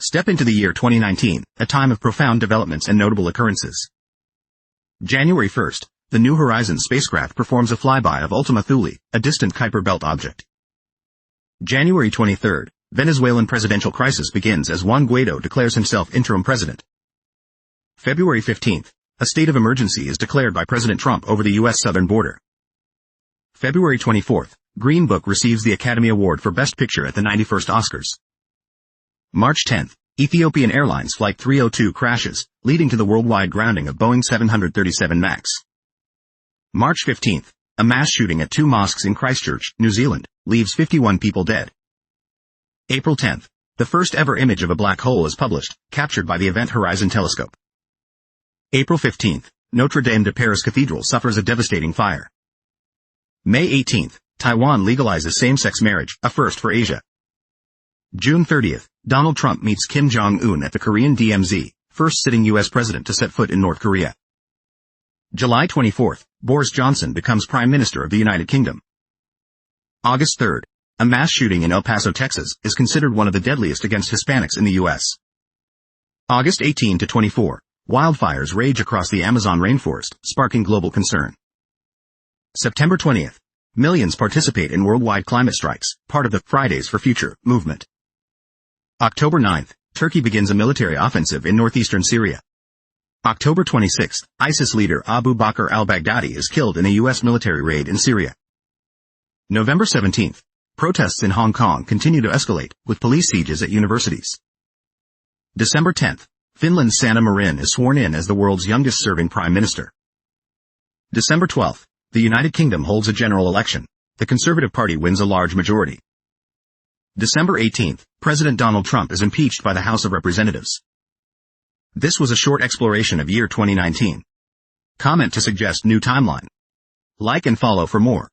Step into the year 2019, a time of profound developments and notable occurrences. January 1st, the New Horizons spacecraft performs a flyby of Ultima Thule, a distant Kuiper Belt object. January 23rd, Venezuelan presidential crisis begins as Juan Guaido declares himself interim president. February 15th, a state of emergency is declared by President Trump over the U.S. southern border. February 24th, Green Book receives the Academy Award for Best Picture at the 91st Oscars. March 10th, Ethiopian Airlines Flight 302 crashes, leading to the worldwide grounding of Boeing 737 MAX. March 15th, a mass shooting at two mosques in Christchurch, New Zealand, leaves 51 people dead. April 10th, the first ever image of a black hole is published, captured by the Event Horizon Telescope. April 15th, Notre-Dame de Paris Cathedral suffers a devastating fire. May 18th, Taiwan legalizes same-sex marriage, a first for Asia. June 30th, Donald Trump meets Kim Jong-un at the Korean DMZ, first sitting U.S. president to set foot in North Korea. July 24th, Boris Johnson becomes Prime Minister of the United Kingdom. August 3rd, a mass shooting in El Paso, Texas, is considered one of the deadliest against Hispanics in the U.S. August 18 to 24, wildfires rage across the Amazon rainforest, sparking global concern. September 20th, millions participate in worldwide climate strikes, part of the Fridays for Future movement. October 9th, Turkey begins a military offensive in northeastern Syria. October 26th, ISIS leader Abu Bakr al-Baghdadi is killed in a U.S. military raid in Syria. November 17th, protests in Hong Kong continue to escalate, with police sieges at universities. December 10th, Finland's Sanna Marin is sworn in as the world's youngest serving prime minister. December 12th, the United Kingdom holds a general election. The Conservative Party wins a large majority. December 18th, President Donald Trump is impeached by the House of Representatives. This was a short exploration of year 2019. Comment to suggest new timeline. Like and follow for more.